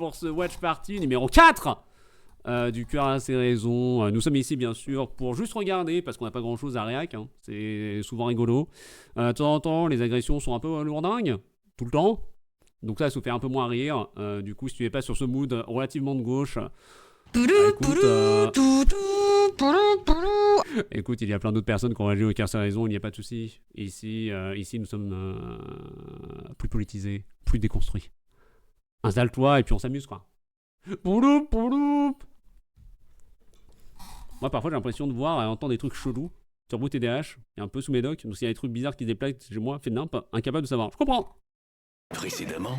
pour ce Watch Party numéro 4 du cœur à ses raisons. Nous sommes ici bien sûr pour juste regarder parce qu'on n'a pas grand chose à réac, hein. C'est souvent rigolo. De temps en temps les agressions sont un peu lourdingues, tout le temps. Donc ça vous fait un peu moins rire. Du coup si tu n'es pas sur ce mood relativement de gauche, écoute, il y a plein d'autres personnes qui ont réagi au cœur à ses raisons, il n'y a pas de souci. Ici nous sommes plus politisés, plus déconstruits. Installe-toi et puis on s'amuse quoi. Pouloup, pouloup. Moi parfois j'ai l'impression de voir et entendre des trucs chelous sur mon TDAH, et un peu sous mes docs, donc s'il y a des trucs bizarres qui se déplacent chez moi, fait de nimp, incapable de savoir. Je comprends. Précédemment,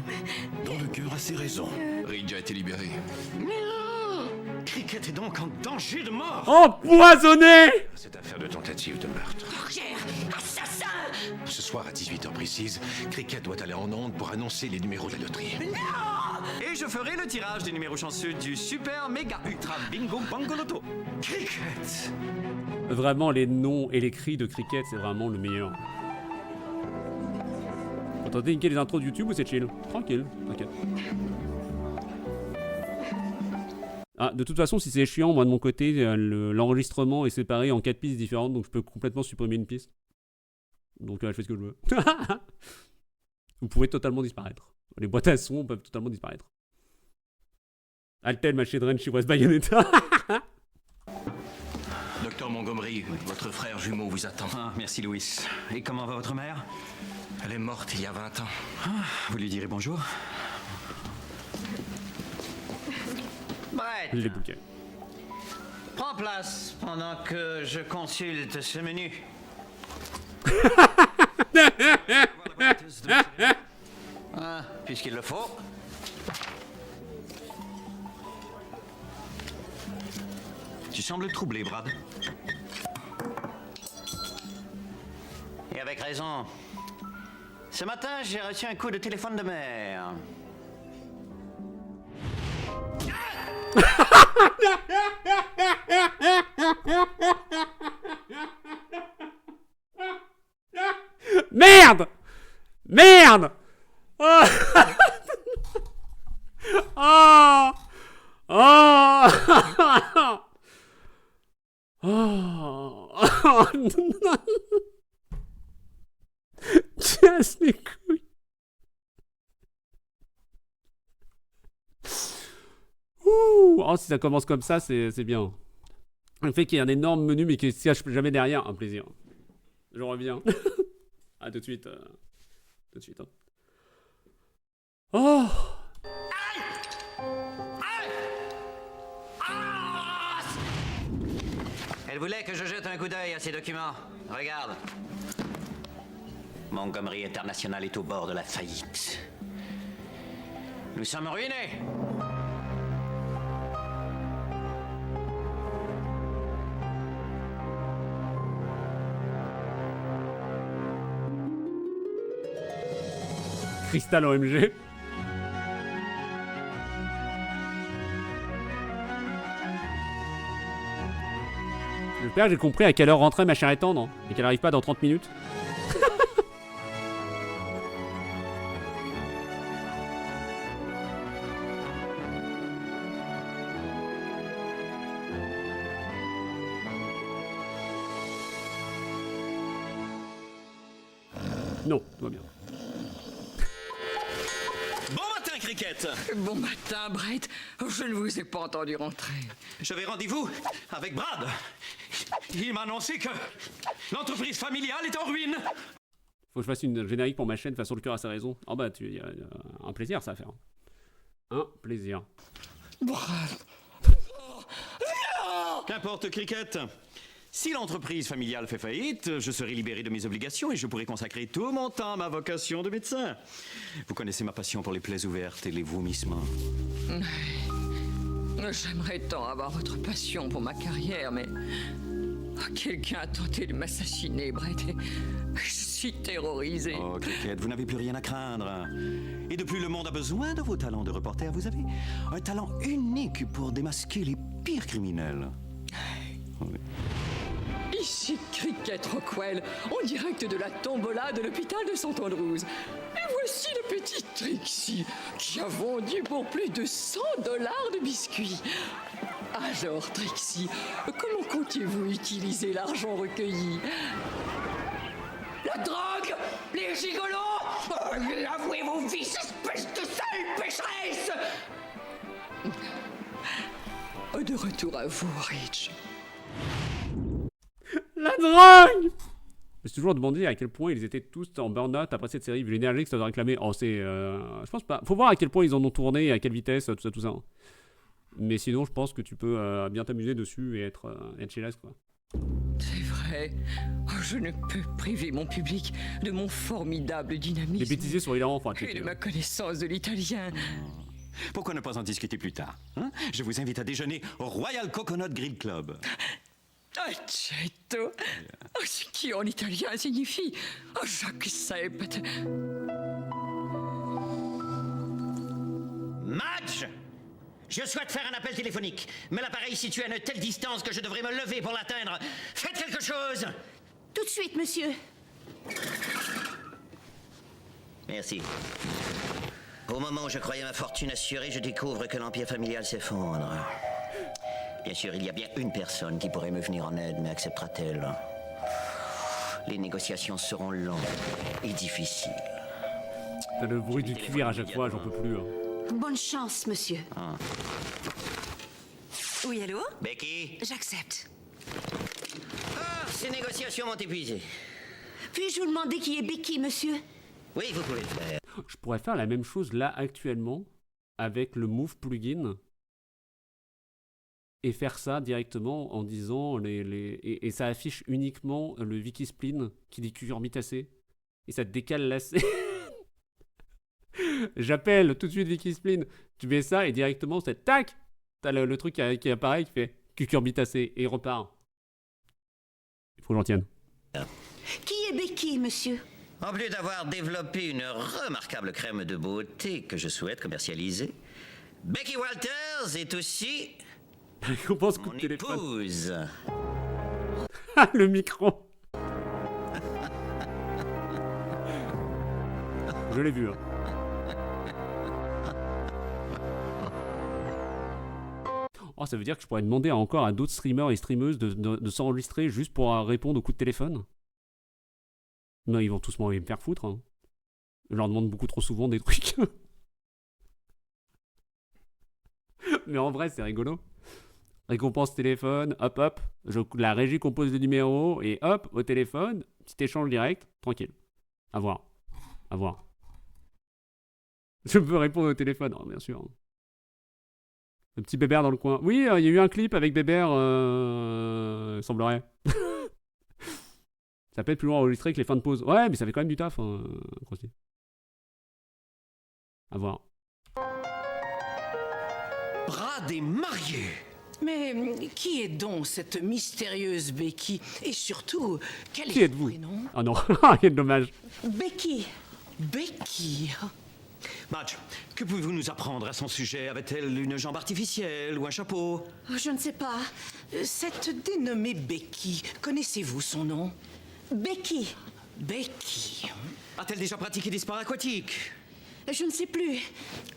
dans le cœur à ses raisons. Ridge a été libéré. Cricket est donc en danger de mort. Empoisonné. Cette affaire de tentative de meurtre. Portière, assassin! Ce soir à 18h précise, Cricket doit aller en onde pour annoncer les numéros de la loterie. Et je ferai le tirage des numéros chanceux du Super Méga Ultra Bingo Bango Loto. Cricket! Vraiment les noms et les cris de Cricket c'est vraiment le meilleur. Vous entendez niquer les intros de YouTube ou c'est chill? Tranquille, t'inquiète. Ah, de toute façon, si c'est chiant, moi de mon côté, l'enregistrement est séparé en 4 pistes différentes, donc je peux complètement supprimer une piste. Donc je fais ce que je veux. Vous pouvez totalement disparaître. Les boîtes à son peuvent totalement disparaître. Altel, Machedren, Chihuahua, Bayonetta. Docteur Montgomery, votre frère jumeau vous attend. Ah, merci Louis. Et comment va votre mère? Elle est morte il y a 20 ans. Vous lui direz bonjour? Brett, Les bouquets. prends place pendant que je consulte ce menu. Ah, puisqu'il le faut. Tu sembles troublé, Brad. Et avec raison. Ce matin, j'ai reçu un coup de téléphone de mère. Merde! Merde! Oh! Oh! Oh! Oh! Casse les couilles. Ouh! Oh, si ça commence comme ça, c'est bien. Le fait qu'il y ait un énorme menu mais qu'il ne se cache jamais derrière, un plaisir. Je reviens. À tout de suite. Tout de suite. Hein. Oh! Elle voulait que je jette un coup d'œil à ces documents. Regarde. Montgomery International est au bord de la faillite. Nous sommes ruinés. Cristal OMG. J'espère que j'ai compris à quelle heure rentrait ma chère tendre et qu'elle arrive pas dans 30 minutes. Non, tout va bien. Bon matin, Cricket! Bon matin, Brett. Je ne vous ai pas entendu rentrer. J'avais rendez-vous avec Brad. Il m'a annoncé que l'entreprise familiale est en ruine. Faut que je fasse une générique pour ma chaîne façon le cœur à sa raison. Oh bah, y a un plaisir ça à faire. Un plaisir. Brett. Qu'importe, Cricket. Si l'entreprise familiale fait faillite, je serai libéré de mes obligations et je pourrai consacrer tout mon temps à ma vocation de médecin. Vous connaissez ma passion pour les plaies ouvertes et les vomissements. J'aimerais tant avoir votre passion pour ma carrière, mais... quelqu'un a tenté de m'assassiner, Brett. Et je suis terrorisé. Oh, Cricket, vous n'avez plus rien à craindre. Et de plus le monde a besoin de vos talents de reporter, vous avez un talent unique pour démasquer les pires criminels. Oui. Ici Cricket Rockwell, en direct de la tombola de l'hôpital de St. Andrews. Et voici la petite Trixie qui a vendu pour plus de $100 de biscuits. Alors, Trixie, comment comptez-vous utiliser l'argent recueilli? La drogue? Les gigolos? Avouez vos vices, espèce de sale pécheresse! De retour à vous, Rich. La drogue! Je me suis toujours demandé à quel point ils étaient tous en burn-out après cette série, vu l'énergie que ça doit réclamer. Oh, c'est. Je pense pas. Faut voir à quel point ils en ont tourné, à quelle vitesse, tout ça. Mais sinon, je pense que tu peux bien t'amuser dessus et être chillax, quoi. C'est vrai. Oh, je ne peux priver mon public de mon formidable dynamisme. Les bêtisiers sont hilarants, enfin, Et de ma connaissance de l'italien. Pourquoi ne pas en discuter plus tard, hein? Je vous invite à déjeuner au Royal Coconut Grill Club. Accetto. Oh, ce qui en italien signifie j'accepte. Madge! Je souhaite faire un appel téléphonique, mais l'appareil est situé à une telle distance que je devrais me lever pour l'atteindre. Faites quelque chose! Tout de suite, monsieur. Merci. Au moment où je croyais ma fortune assurée, je découvre que l'empire familial s'effondre. Bien sûr, il y a bien une personne qui pourrait me venir en aide, mais acceptera-t-elle? Les négociations seront longues et difficiles. T'as le bruit du cuir à chaque fois, j'en peux plus. Hein. Bonne chance, monsieur. Oui, allô? Becky? J'accepte. Ces négociations m'ont épuisé. Puis-je vous demander qui est Becky, monsieur? Oui, vous pouvez le faire. Je pourrais faire la même chose là actuellement avec le Move plugin et faire ça directement en disant et ça affiche uniquement le Wiki Spleen qui dit cucurbitacé et ça décale la scène. J'appelle tout de suite Wiki Spleen, tu mets ça et directement c'est tac, t'as le truc qui apparaît qui fait cucurbitacé et il repart. Il faut que j'en tienne. Qui est Becky, monsieur? En plus d'avoir développé une remarquable crème de beauté que je souhaite commercialiser, Becky Walters est aussi On pense coup mon de téléphone. épouse. Le micro. Je l'ai vu. Hein. Oh, ça veut dire que je pourrais demander encore à d'autres streamers et streameuses de s'enregistrer juste pour répondre aux coups de téléphone. Non, ils vont tous me faire foutre. Hein. Je leur demande beaucoup trop souvent des trucs. Mais en vrai, c'est rigolo. Récompense téléphone, hop hop. La régie compose le numéro et hop, au téléphone, petit échange direct, tranquille. À voir. À voir. Je peux répondre au téléphone, oh, bien sûr. Le petit Bébert dans le coin. Oui, il y a eu un clip avec Bébert, il semblerait. Ça peut être plus loin enregistré que les fins de pause. Ouais, mais ça fait quand même du taf, hein, Krusty. À voir. Brad est marié. Mais qui est donc cette mystérieuse Becky? Et surtout, quel Qui est êtes-vous? son prénom? Ah non, quel dommage. Becky. Becky. Madge, que pouvez-vous nous apprendre à son sujet? Avait-elle une jambe artificielle ou un chapeau? Oh, je ne sais pas. Cette dénommée Becky, connaissez-vous son nom? Becky. Becky. A-t-elle déjà pratiqué des sports aquatiques? Je ne sais plus.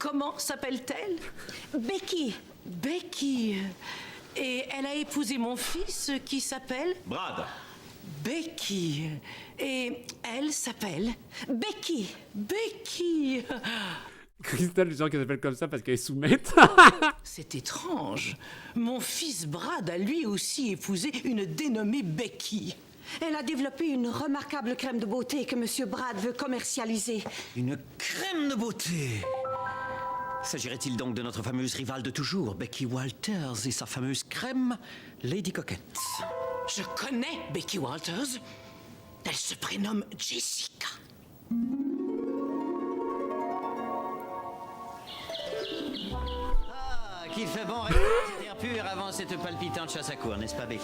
Comment s'appelle-t-elle? Becky. Becky. Et elle a épousé mon fils qui s'appelle Brad. Becky. Et elle s'appelle Becky. Becky. Crystal, je sens qu'elle s'appelle comme ça parce qu'elle est soumette. C'est étrange. Mon fils Brad a lui aussi épousé une dénommée Becky. Elle a développé une remarquable crème de beauté que monsieur Brad veut commercialiser. Une crème de beauté. S'agirait-il donc de notre fameuse rivale de toujours, Becky Walters, et sa fameuse crème, Lady Coquette? Je connais Becky Walters. Elle se prénomme Jessica. Ah, qu'il fait bon respirer cet air pur avant cette palpitante chasse à cour, n'est-ce pas, Becky?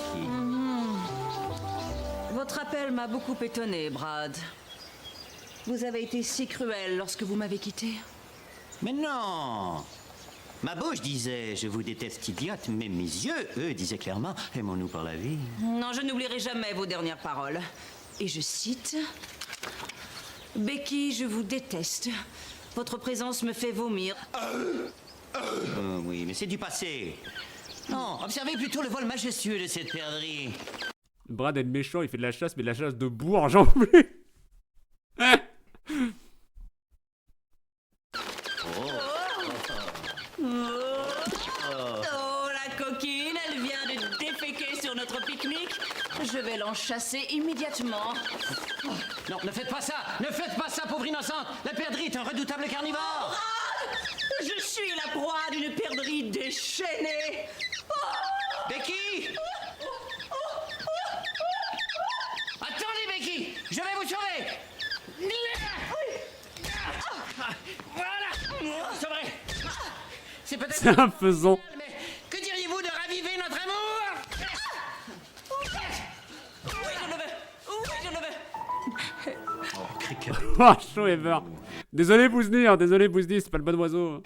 Votre appel m'a beaucoup étonné, Brad. Vous avez été si cruel lorsque vous m'avez quitté. Mais non! Ma bouche disait « Je vous déteste, idiote », mais mes yeux, eux, disaient clairement « Aimons-nous pour la vie ». Non, je n'oublierai jamais vos dernières paroles. Et je cite... Becky, je vous déteste. Votre présence me fait vomir. Oui, mais c'est du passé. Non, observez plutôt le vol majestueux de cette perdrix. Brad est méchant, il fait de la chasse, mais de la chasse de bourre, j'en plus. Oh, la coquine, elle vient de déféquer sur notre pique-nique. Je vais l'en chasser immédiatement. Non, ne faites pas ça. Ne faites pas ça, pauvre innocente. La perdrix est un redoutable carnivore. Je suis la proie d'une perdrix déchaînée. Becky! Attendez, Becky! Je vais vous sauver! Voilà! C'est vrai! C'est peut-être... C'est un faisan. Mais que diriez-vous de raviver notre amour? Oui, je le veux. Oui, je le veux. Oh, Cricket. Oh, chaud ever. Désolé Bouzni, hein, désolé Bouzni, c'est pas le bon oiseau.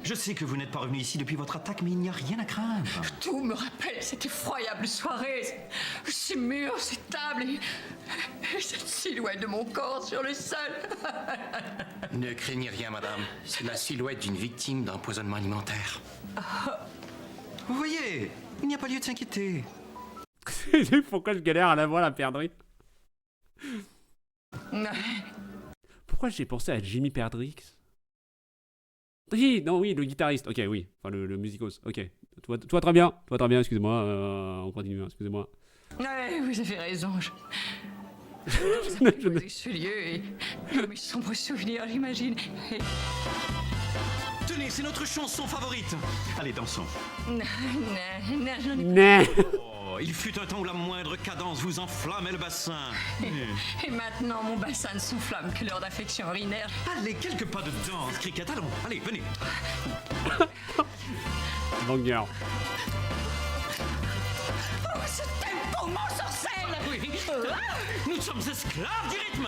Je sais que vous n'êtes pas revenu ici depuis votre attaque, mais il n'y a rien à craindre. Tout me rappelle cette effroyable soirée. Ces murs, ces tables et cette silhouette de mon corps sur le sol. Ne craignez rien, madame. C'est la silhouette d'une victime d'empoisonnement alimentaire. Vous voyez, il n'y a pas lieu de s'inquiéter. Pourquoi je galère à la voir la perdrix? Pourquoi j'ai pensé à Jimmy Perdrix? Oui, non, oui, le guitariste. Ok, oui. Enfin, le musicos. Ok. Toi, très bien. Toi, très bien, excusez-moi. On continue, hein, excusez-moi. Ouais, vous avez raison. Je ne- Ce lieu et mes sombres souvenirs, j'imagine. Et... Tenez, c'est notre chanson favorite. Allez, dansons. Je n'en ai Nah. Oh, il fut un temps où la moindre cadence vous enflammait le bassin. Et maintenant, mon bassin ne s'enflamme que lors d'affection urinaire. Allez, quelques pas de danse, Cricket. Allons, allez, venez. Banger. Oh, ce tempo m'ensorcelle! Oui, nous sommes esclaves du rythme.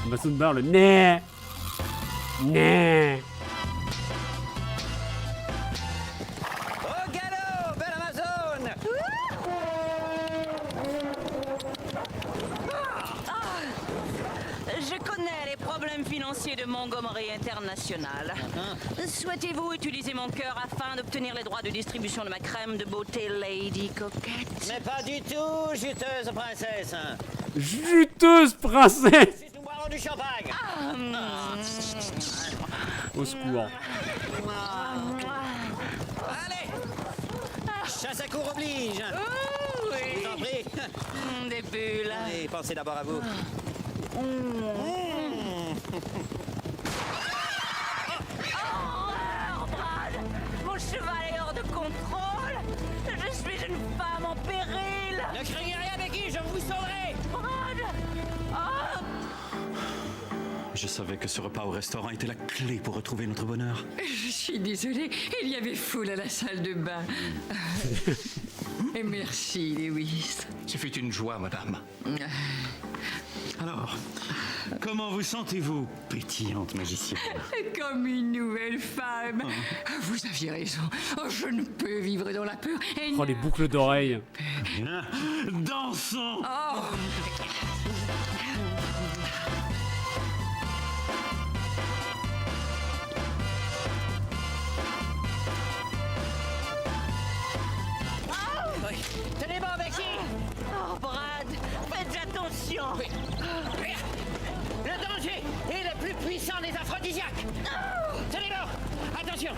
Mason Bar, le nah. Nah. Au galop, belle Amazone! Je connais les problèmes financiers de Montgomery International. Souhaitez-vous utiliser mon cœur afin d'obtenir les droits de distribution de ma crème de beauté Lady Coquette? Mais pas du tout, juteuse princesse. Juteuse princesse. Nous boirons du champagne. Au secours. Allez! Chasse à cour oblige. Je vous en prie. Des bulles. Allez, pensez d'abord à vous. Horreur, Brad! Mon cheval est hors de contrôle! Je suis une femme en péril! Ne craignez rien, Becky, je vous sauverai. Brad! Oh! Je savais que ce repas au restaurant était la clé pour retrouver notre bonheur. Je suis désolée, il y avait foule à la salle de bain. Et merci, Lewis. Ce fut une joie, madame. Alors, comment vous sentez-vous, pétillante magicienne? Comme une nouvelle femme. Vous aviez raison. Je ne peux vivre dans la peur. Et Oh, les boucles d'oreilles. Bien, dansons. Oh. Tenez bon, Becky. Oh, Brad! Faites attention! Le danger est le plus puissant des aphrodisiaques. Tenez bon. Attention.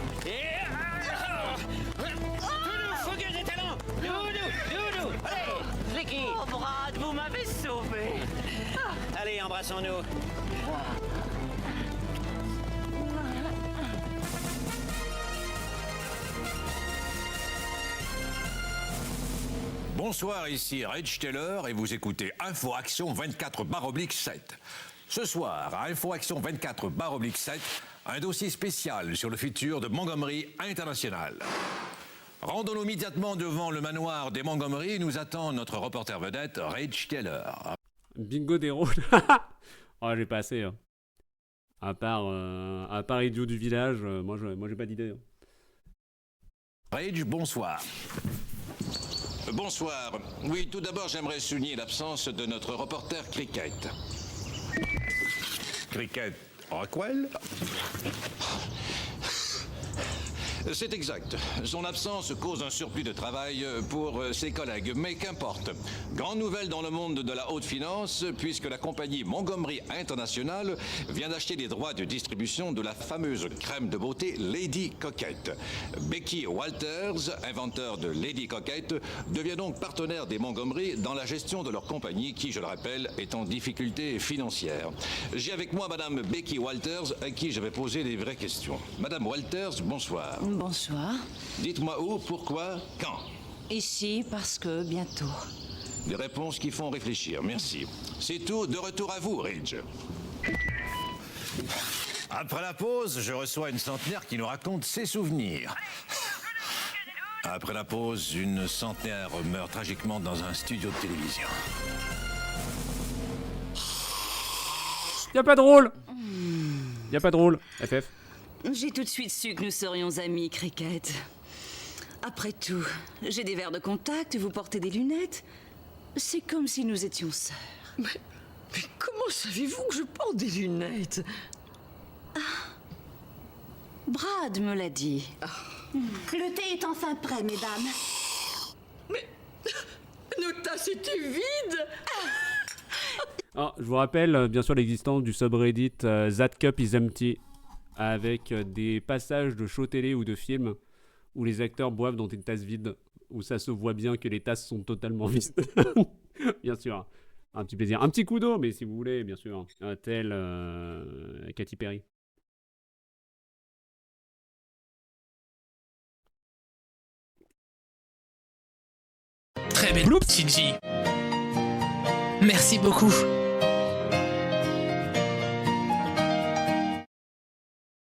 Doudou, fougueux des talons. Doudou. Allez, Becky. Oh, Brad, vous m'avez sauvé! Allez, embrassons-nous. Bonsoir, ici Reg Taylor et vous écoutez Info Action 24/7. Ce soir, à Info Action 24/7, un dossier spécial sur le futur de Montgomery International. Rendons-nous immédiatement devant le manoir des Montgomery. Nous attend notre reporter vedette, Reg Taylor. Bingo des rôles. Oh, j'ai pas assez. Hein. À part idiot du village, moi j'ai pas d'idée. Hein. Reg, bonsoir. Bonsoir. Oui, tout d'abord, j'aimerais souligner l'absence de notre reporter Cricket. Cricket Rockwell? C'est exact. Son absence cause un surplus de travail pour ses collègues, mais qu'importe. Grande nouvelle dans le monde de la haute finance, puisque la compagnie Montgomery International vient d'acheter les droits de distribution de la fameuse crème de beauté Lady Coquette. Becky Walters, inventeur de Lady Coquette, devient donc partenaire des Montgomery dans la gestion de leur compagnie qui, je le rappelle, est en difficulté financière. J'ai avec moi Madame Becky Walters, à qui je vais poser les vraies questions. Madame Walters, bonsoir. Bonsoir. Dites-moi où, pourquoi, quand? Ici, parce que bientôt. Des réponses qui font réfléchir, merci. C'est tout, de retour à vous, Ridge. Après la pause, je reçois une centenaire qui nous raconte ses souvenirs. Après la pause, une centenaire meurt tragiquement dans un studio de télévision. Y'a pas de rôle. Y'a pas de rôle, FF. J'ai tout de suite su que nous serions amis, Cricket. Après tout, j'ai des verres de contact, vous portez des lunettes. C'est comme si nous étions sœurs. Mais comment savez-vous que je porte des lunettes? Brad me l'a dit. Le thé est enfin prêt, mesdames. Mais nos tasses étaient vides. Alors, je vous rappelle bien sûr l'existence du subreddit That Cup is Empty, avec des passages de shows télé ou de films où les acteurs boivent dans une tasse vide, où ça se voit bien que les tasses sont totalement vides. Bien sûr, un petit plaisir. Un petit coup d'eau, mais si vous voulez, bien sûr. Tel Katy Perry. Très belle loupe, Shinji. Merci beaucoup.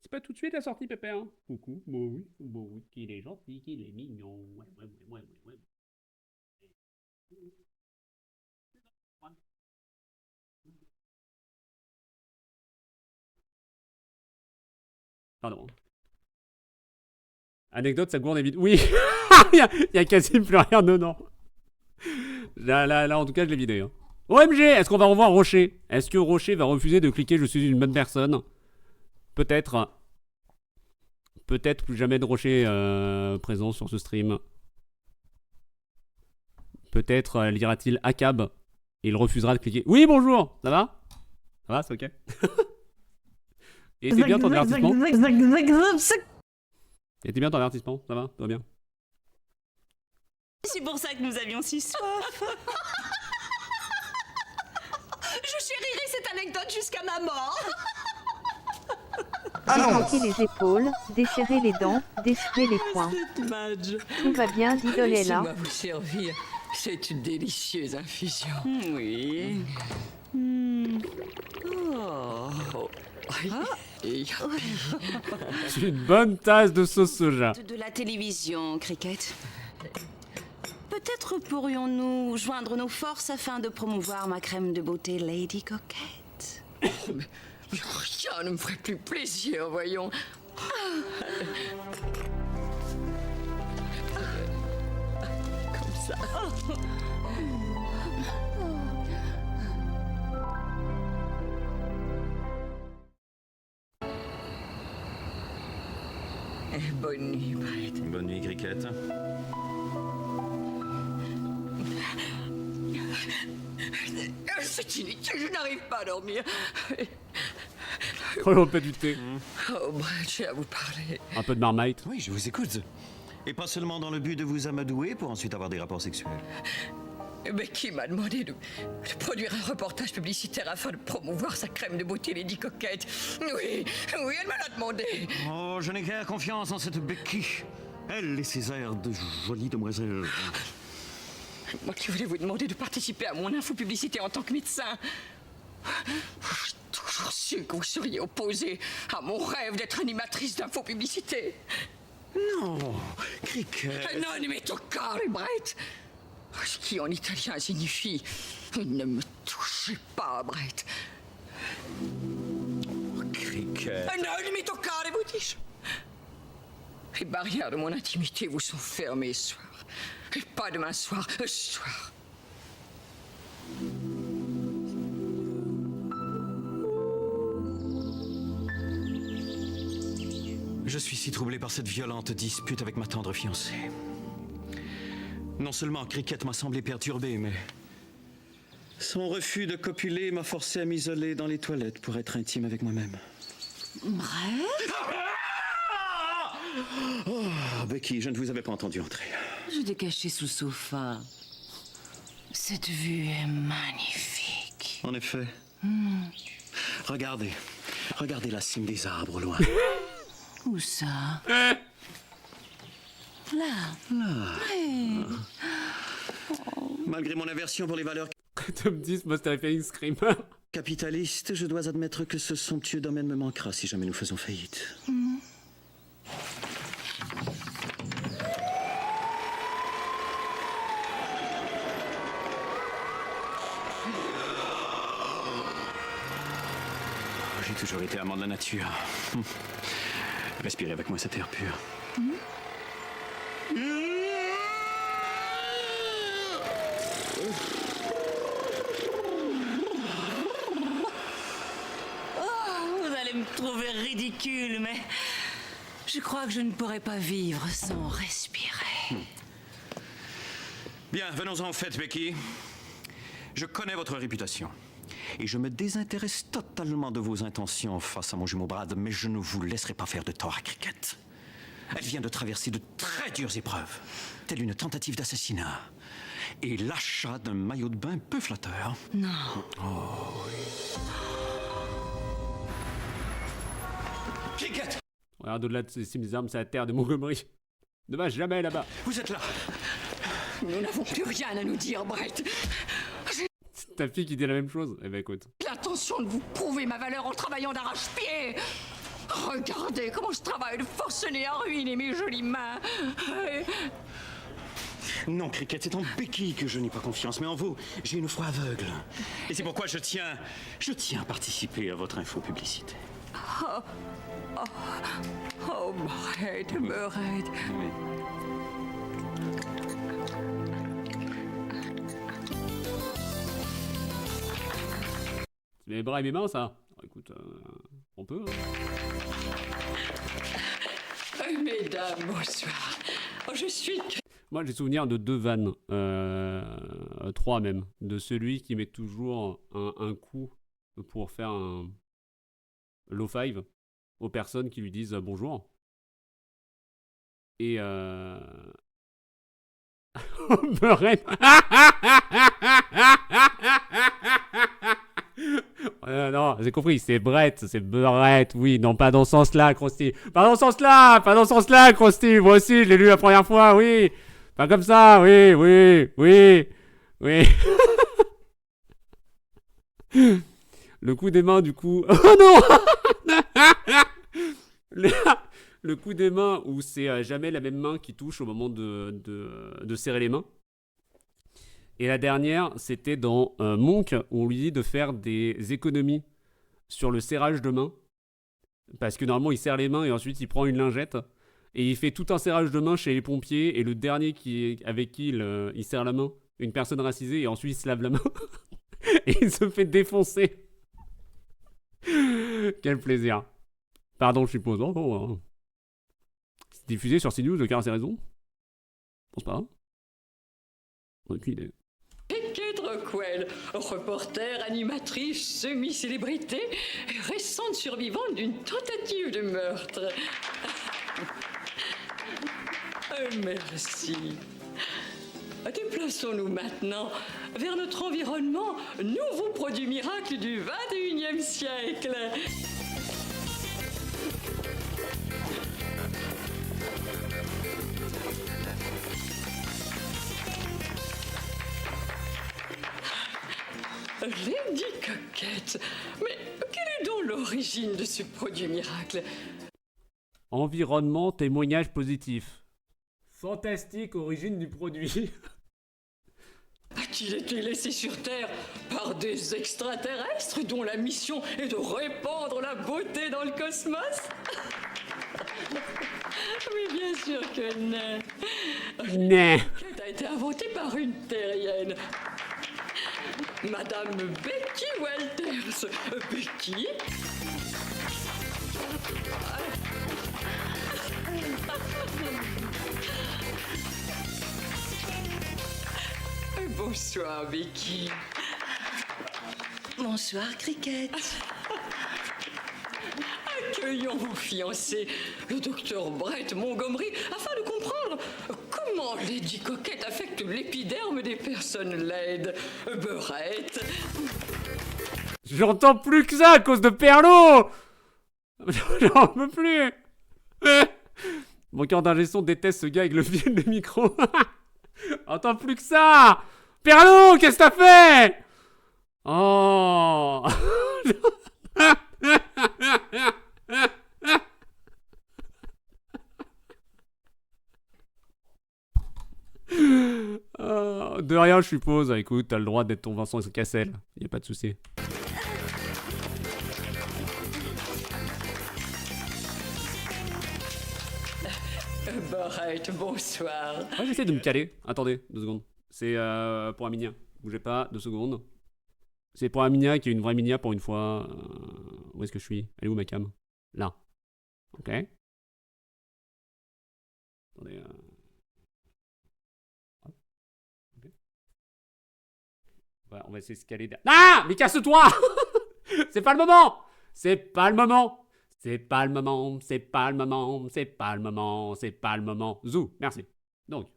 C'est pas tout de suite la sortie, Pépère. Hein. Coucou. Bon oui, qu'il est gentil, qu'il est mignon. Ouais. Pardon. Anecdote, ça gourde vite. Oui. Il y a quasi plus rien dedans. Là, en tout cas, je l'ai vidé. Hein. OMG, est-ce qu'on va revoir Rocher? Est-ce que Rocher va refuser de cliquer « Je suis une bonne personne » Peut-être. Peut-être plus jamais de Rocher présent sur ce stream. Peut-être lira-t-il ACAB et il refusera de cliquer. Oui, bonjour. Ça va? Ça va, c'est ok. Et c'est bien ton avertissement? Et t'es bien ton avertissement? Ça va? Tout va bien? C'est pour ça que nous avions si soif. Je chérirai cette anecdote jusqu'à ma mort. Dégonfler les épaules, desserrer les dents, desserrer les poings. Tout va bien, dit Dolela. Laissez-moi vous servir cette délicieuse infusion. Oui. Oh. C'est une bonne tasse de sauce soja. De la télévision, Cricket. Peut-être pourrions-nous joindre nos forces afin de promouvoir ma crème de beauté Lady Coquette. Mais rien ne me ferait plus plaisir, voyons. Comme ça. Bonne nuit, Brett. Bonne nuit, Cricket. C'est inutile, je n'arrive pas à dormir. Oh, on peut du thé. Oh, Brett, j'ai à vous parler. Un peu de Marmite. Oui, je vous écoute. Et pas seulement dans le but de vous amadouer pour ensuite avoir des rapports sexuels. Becky m'a demandé de produire un reportage publicitaire afin de promouvoir sa crème de beauté Lady Coquette. Oui, elle me l'a demandé. Oh, je n'ai guère confiance en cette Becky. Elle et ses airs de jolie demoiselle. Moi qui voulais vous demander de participer à mon info-publicité en tant que médecin. J'ai toujours su que vous seriez opposé à mon rêve d'être animatrice d'info-publicité. Non, Cricket. Non, mais toccare, Brett. Ce qui en italien signifie « Ne me touchez pas, Brett ». Cricket. Non, mais toccare, vous dis-je. Les barrières de mon intimité vous sont fermées ce soir. Et pas demain soir, ce soir. Je suis si troublé par cette violente dispute avec ma tendre fiancée. Non seulement Cricket m'a semblé perturbé, mais son refus de copuler m'a forcé à m'isoler dans les toilettes pour être intime avec moi-même. Brett? Oh, Becky, je ne vous avais pas entendu entrer. Je t'ai caché sous le sofa. Cette vue est magnifique. En effet. Regardez. Regardez la cime des arbres au loin. Où ça? Là. Là. Malgré mon aversion pour les valeurs Tom 10, Monster Feeling Screamer. capitalistes, je dois admettre que ce somptueux domaine me manquera si jamais nous faisons faillite. J'ai toujours été amant de la nature. Respirez avec moi cet air pur. Vous allez me trouver ridicule, mais je crois que je ne pourrais pas vivre sans respirer. Bien, venons-en au fait, Becky. Je connais votre réputation. Et je me désintéresse totalement de vos intentions face à mon jumeau Brad, mais je ne vous laisserai pas faire de tort à Cricket. Elle vient de traverser de très dures épreuves, telle une tentative d'assassinat et l'achat d'un maillot de bain peu flatteur. Non. Oh oui. Cricket! Regarde, au-delà de ces cimes armes, c'est la terre de Montgomery. Dommage, jamais là-bas. Vous êtes là! Nous n'avons plus rien à nous dire, Brett. C'est ta fille qui dit la même chose. Eh ben écoute. L'intention de vous prouver ma valeur en travaillant d'arrache-pied. Regardez comment je travaille de forcené à ruiner mes jolies mains. Non, Cricket, c'est en Becky que je n'ai pas confiance, mais en vous, j'ai une foi aveugle. Et c'est pourquoi je tiens à participer à votre infopublicité. Oh, Brett, Brett. C'est mes bras et mes mains, ça. Alors, écoute, on peut. Mesdames, bonsoir. Je suis... Moi, j'ai souvenir de 2 vannes. 3 même. De celui qui met toujours un coup pour faire un low five aux personnes qui lui disent bonjour. Et Burette. Non, j'ai compris, c'est Brett, c'est Burette, oui, non, pas dans ce sens-là, Krusty. Pas dans ce sens-là, pas dans ce sens-là, Krusty. Moi aussi, je l'ai lu la première fois, oui. Pas comme ça, oui. Le coup des mains, du coup. Oh non. Le coup des mains où c'est jamais la même main qui touche au moment de serrer les mains. Et la dernière, c'était dans Monk, où on lui dit de faire des économies sur le serrage de main. Parce que normalement, il serre les mains et ensuite il prend une lingette. Et il fait tout un serrage de main chez les pompiers. Et le dernier avec qui il serre la main, une personne racisée, et ensuite il se lave la main. Et il se fait défoncer. Quel plaisir. Pardon, je suppose. Oh, non. C'est diffusé sur CNews, de Car c'est raison. Je pense pas. Aucune idée. Kate Rockwell, reporter, animatrice, semi-célébrité, et récente survivante d'une tentative de meurtre. Merci. Déplaçons-nous maintenant vers notre environnement, nouveau produit miracle du 21e siècle. Lady Coquette, mais quelle est donc l'origine de ce produit miracle? Environnement, témoignage positif. Fantastique origine du produit. A-t-il été laissé sur Terre par des extraterrestres dont la mission est de répandre la beauté dans le cosmos? Mais bien sûr que non. Non. Kate a été inventé par une terrienne. Madame Becky Walters. Becky? Bonsoir, Becky. Bonsoir, Cricket. Accueillons mon fiancé, le docteur Brett Montgomery, afin de comprendre comment Lady Coquette affecte l'épiderme des personnes laides. Brett. J'entends plus que ça à cause de Perlo. J'en peux plus. Mon cœur d'ingé son déteste ce gars avec le fil de micro. J'entends plus que ça. Perlo, qu'est-ce que t'as fait? Oh. De rien, je suppose. Écoute, t'as le droit d'être ton Vincent Cassel. Y a pas de souci. Brett, bonsoir. Ouais, j'essaie de me caler. Attendez, 2 secondes. C'est pour Aminia. Bougez pas, 2 secondes. C'est pour Aminia qui est une vraie Minia pour une fois. Où est-ce que je suis? Elle est où ma cam? Là. Ok. Attendez. Okay. Ouais, on va essayer de se caler derrière. Ah! Mais casse-toi! C'est pas le moment! C'est pas le moment! C'est pas le moment, c'est pas le moment, c'est pas le moment, c'est pas le moment. Zou, merci. Donc,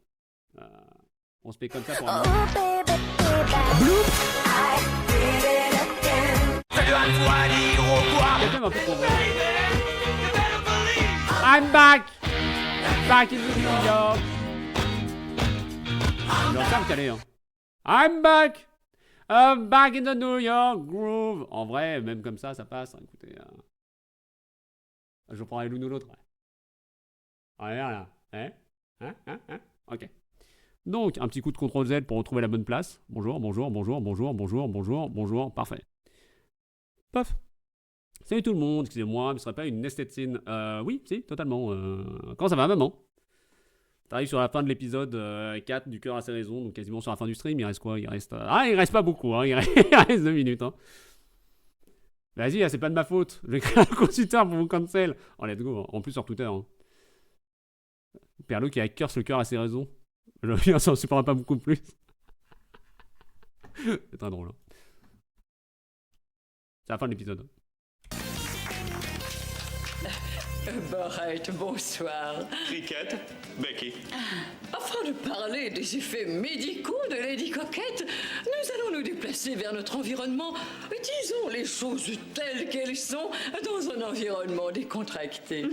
on se met comme ça pour un moment. Un peu trop vrai. I'm back! Back in New York! Je vais faire me caler, hein. I'm back! Back in the New York groove. En vrai, même comme ça passe. Hein. Écoutez, je prends l'une ou l'autre. Ouais, là. Hein? Ok. Donc, un petit coup de CTRL Z pour retrouver la bonne place. Bonjour, bonjour, bonjour, bonjour, bonjour, bonjour, bonjour. Parfait. Paf. Salut tout le monde, excusez-moi, mais ce serait pas une estétine. Oui, si, totalement. Comment ça va, maman? T'arrives sur la fin de l'épisode 4 du cœur à ses raisons, donc quasiment sur la fin du stream. Il reste quoi? Il reste pas beaucoup, hein. Il reste 2 minutes, hein. Vas-y, c'est pas de ma faute. Je vais créer un compte Twitter pour vous cancel. Oh, let's go. En plus, sur Twitter. Hein. Perlo qui a curse le cœur à ses raisons. Ça en supportera pas beaucoup plus. C'est très drôle. Hein. C'est la fin de l'épisode. Brett, bonsoir. Cricket, Becky. Afin de parler des effets médicaux de Lady Coquette, nous allons nous déplacer vers notre environnement. Disons les choses telles qu'elles sont dans un environnement décontracté.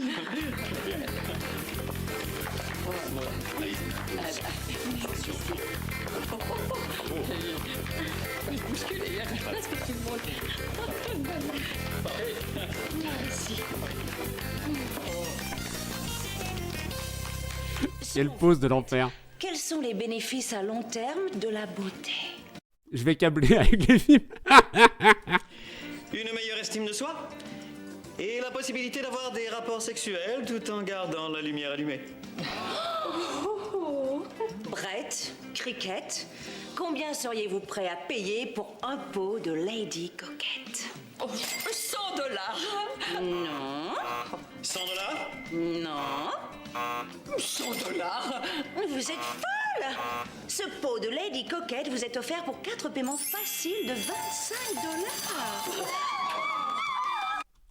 Quelle pause de l'enfer. Quels sont les bénéfices à long terme de la beauté? Je vais câbler avec les films. Une meilleure estime de soi et la possibilité d'avoir des rapports sexuels tout en gardant la lumière allumée. Brett, Cricket, combien seriez-vous prêt à payer pour un pot de Lady Coquette? Oh, $100. Non. $100? Non. $100? Vous êtes folle! Ce pot de Lady Coquette vous est offert pour 4 paiements faciles de $25.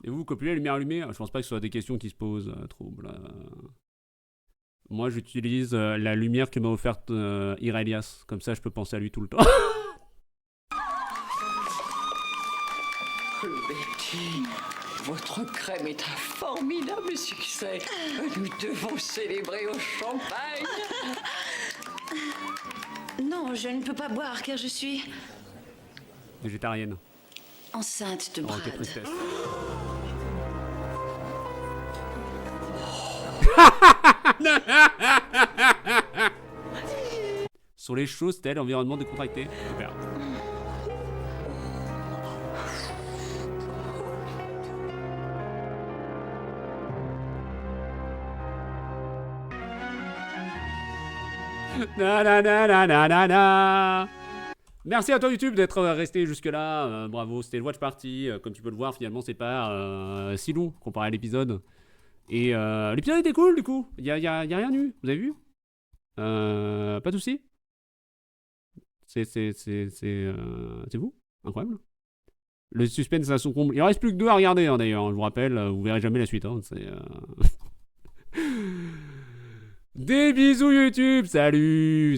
Et vous, copulez la lumière allumée? Je pense pas que ce soit des questions qui se posent. Trouble. Moi, j'utilise la lumière que m'a offerte Irelias. Comme ça, je peux penser à lui tout le temps. Becky, votre crème est un formidable succès. Nous devons célébrer au champagne. Non, je ne peux pas boire car je suis Végétarienne. enceinte de Oh, Brad. quelle tristesse. Sur les choses telles environnement décontracté. Super. Na, na, na, na, na, na, na. Merci à toi YouTube d'être resté jusque là. Bravo, c'était le watch party. Comme tu peux le voir, finalement, c'est pas si long comparé à l'épisode. Et l'épisode était cool du coup. Y a rien eu. Vous avez vu? Pas de soucis. C'est vous? Incroyable. Le suspense à son comble. Il en reste plus que 2 à regarder hein, d'ailleurs. Je vous rappelle, vous verrez jamais la suite. Hein. Des bisous YouTube. Salut.